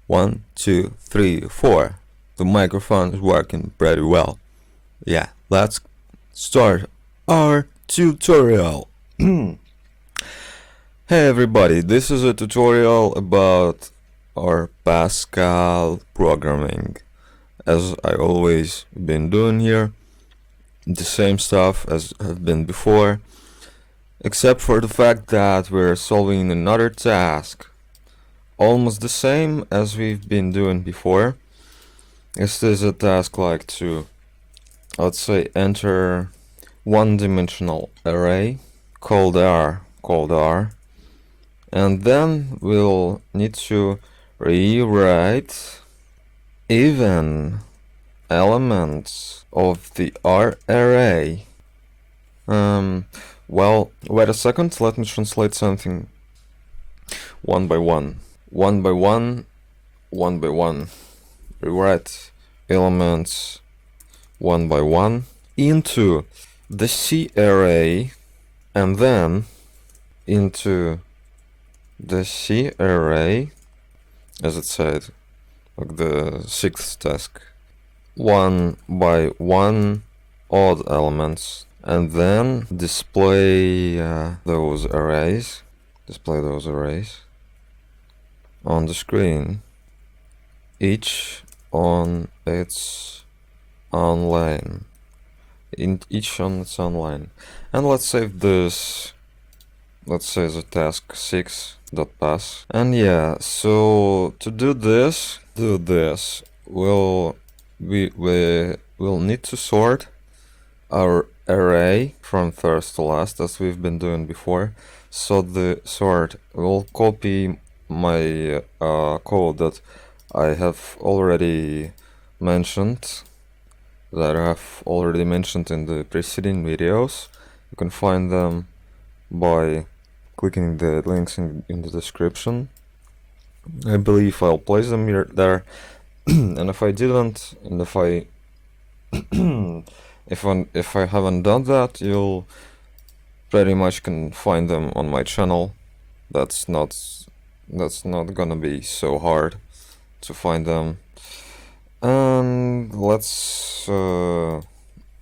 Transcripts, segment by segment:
1, 2, 3, 4. The microphone is working pretty well. Yeah, let's start our tutorial. Hey everybody, this is a tutorial about our Pascal programming. As I always been doing here, the same stuff as have been before, except for the fact that we're solving another task. Almost the same as we've been doing before. This is a task like to, let's say, enter one-dimensional array called R, and then we'll need to rewrite even elements of the R array. Well, wait a second, let me translate something one by one. One by one. Rewrite elements one by one into the C array and then into the C array, as it said, like the sixth task. One by one odd elements, and then display those arrays on the screen, each on its own line, and let's save this. Let's say the task 6.pass. And yeah, so to do this, we'll need to sort our array from first to last, as we've been doing before. So the sort will copy my code that I have already mentioned, in the preceding videos. You can find them by clicking the links in the description. I believe I'll place them there. And if I didn't, and if I if I haven't done that, you'll pretty much can find them on my channel. That's not gonna be so hard to find them. And let's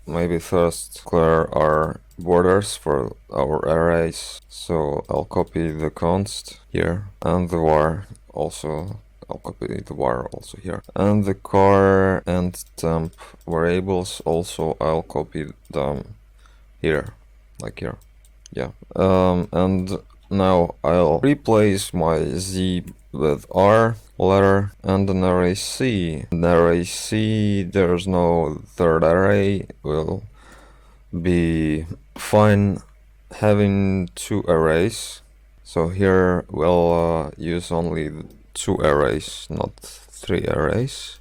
maybe first clear our borders for our arrays. So I'll copy the const here, and the var also. I'll copy the var also here, and the car and temp variables also. I'll copy them here, like here. Yeah. And now I'll replace my z with r letter and an array c. In array c, there's no third array. Will be fine having two arrays. So here we'll use only two arrays, not three arrays,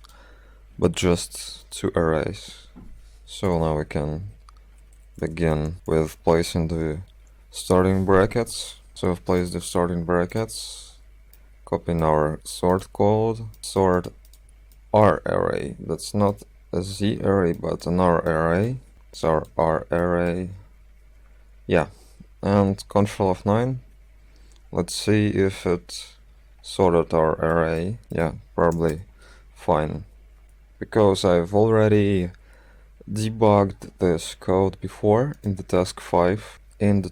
but just two arrays. So now we can begin with placing the starting brackets. So I've placed the starting brackets, copying our sort code, sort R array. That's not a Z array, but an R array. It's our R array. Yeah, and Ctrl F9. Let's see if it sorted our array. Yeah, probably fine, because I've already debugged this code before in the task 5. And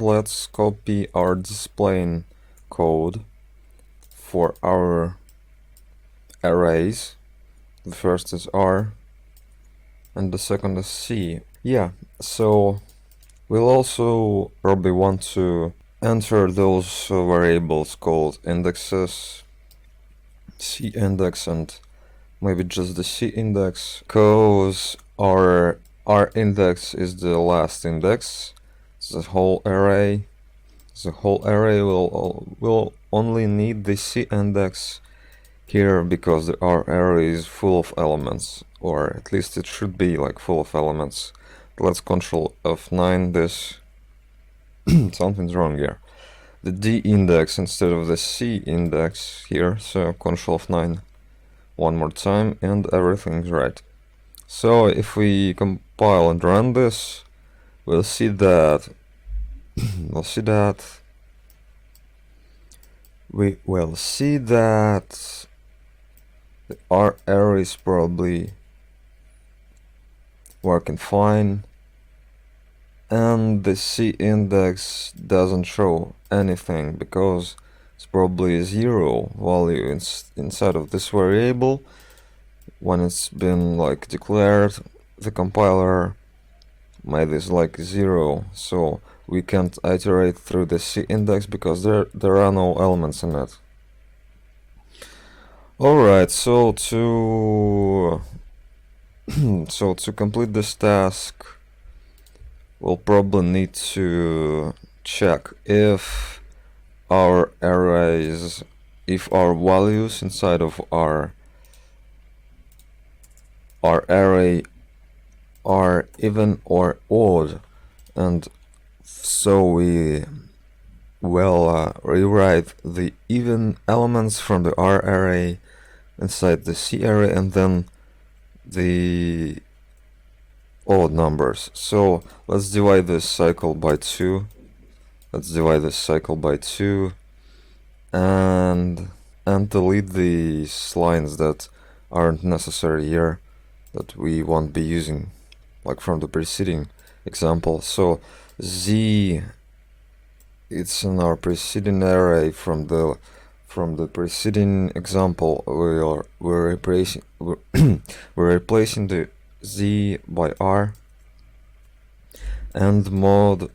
let's copy our displaying code for our arrays. The first is R and the second is C. Yeah, so we'll also probably want to enter those variables called indexes, C index and maybe just the C index, because our index is the last index. The whole array will only need the C index here, because the R array is full of elements, or at least it should be like full of elements. Let's Ctrl F9 this. Something's wrong here. The D index instead of the C index here, so Ctrl F9 one more time and everything's right. So if we compile and run this, we'll see that we will see that our array is probably working fine, and the C index doesn't show anything because it's probably a zero value inside of this variable. When it's been like declared, the compiler made this like zero, so we can't iterate through the C index because there are no elements in it. Alright, so to so to complete this task, we'll probably need to check if our arrays, if our values inside of our array are even or odd, and so we will rewrite the even elements from the R array inside the C array, and then the odd numbers. So let's divide this cycle by 2. And delete these lines that aren't necessary here, that we won't be using, like from the preceding example. So Z, it's in our preceding array from the preceding example. We're replacing the Z by R, and mod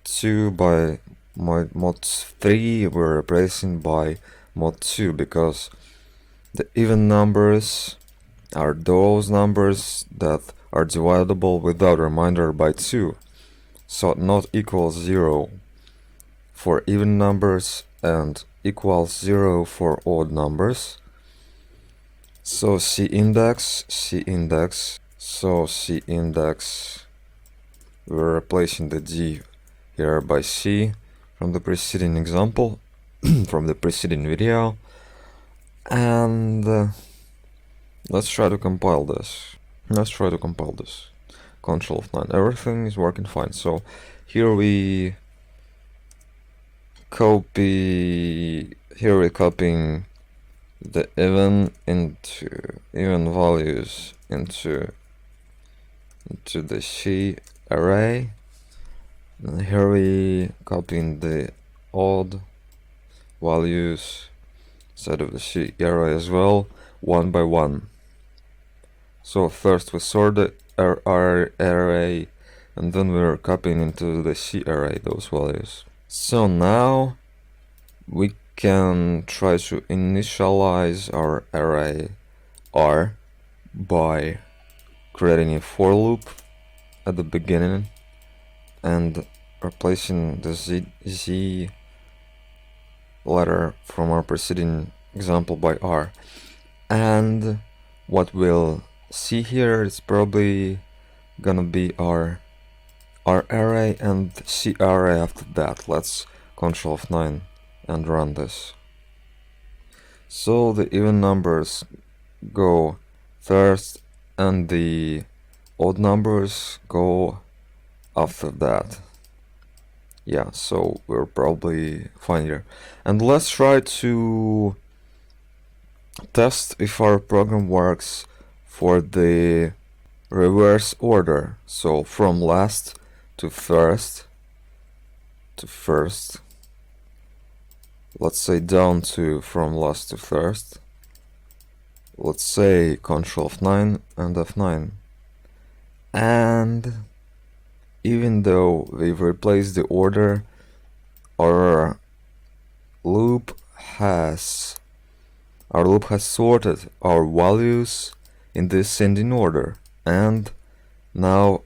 2 by mod 3 we're replacing by mod 2, because the even numbers are those numbers that are dividable without remainder by 2. So not equals 0 for even numbers and equals 0 for odd numbers. So C index, we're replacing the D here by C from the preceding example, from the preceding video. And let's try to compile this. Control F9. Everything is working fine. So here we're copying the even values into the C array. And here we copying the odd values inside of the C array as well, one by one. So first we sort the R array, and then we're copying into the C array those values. So now we can try to initialize our array R by creating a for loop at the beginning and replacing the Z letter from our preceding example by R. And what we'll see here is probably gonna be our array and C array after that. Let's Control F9 and run this. So the even numbers go first and the odd numbers go after that. Yeah, so we're probably fine here. And let's try to test if our program works for the reverse order. So from last to first, let's say down to from last to first. Let's say Control F9 and F9. And even though we've replaced the order, our loop has sorted our values in the ascending order, and now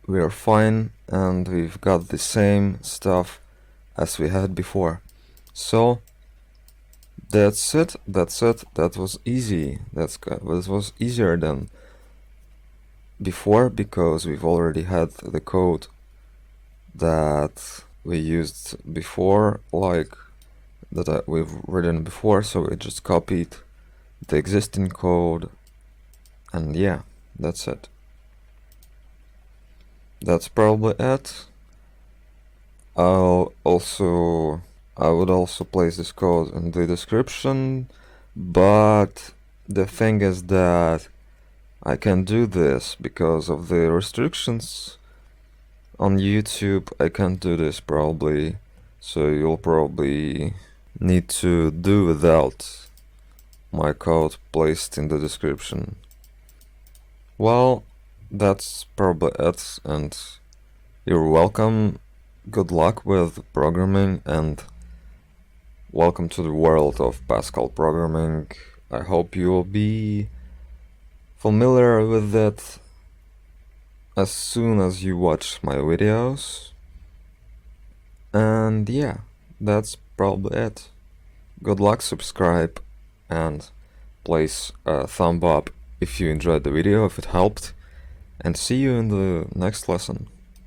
we are fine and we've got the same stuff as we had before. So that's it. That was easy. This was easier than before because we've already had the code that we used before, like that we've written before, so we just copied the existing code, and yeah, that's it. That's probably it. I would also place this code in the description, but The thing is that I can do this because of the restrictions on YouTube. I can't do this probably, so you'll probably need to do without my code placed in the description. Well, that's probably it, and you're welcome. Good luck with programming, and welcome to the world of Pascal programming. I hope you will be familiar with it as soon as you watch my videos. And yeah, that's probably it. Good luck, subscribe, and place a thumb up if you enjoyed the video, if it helped, and see you in the next lesson.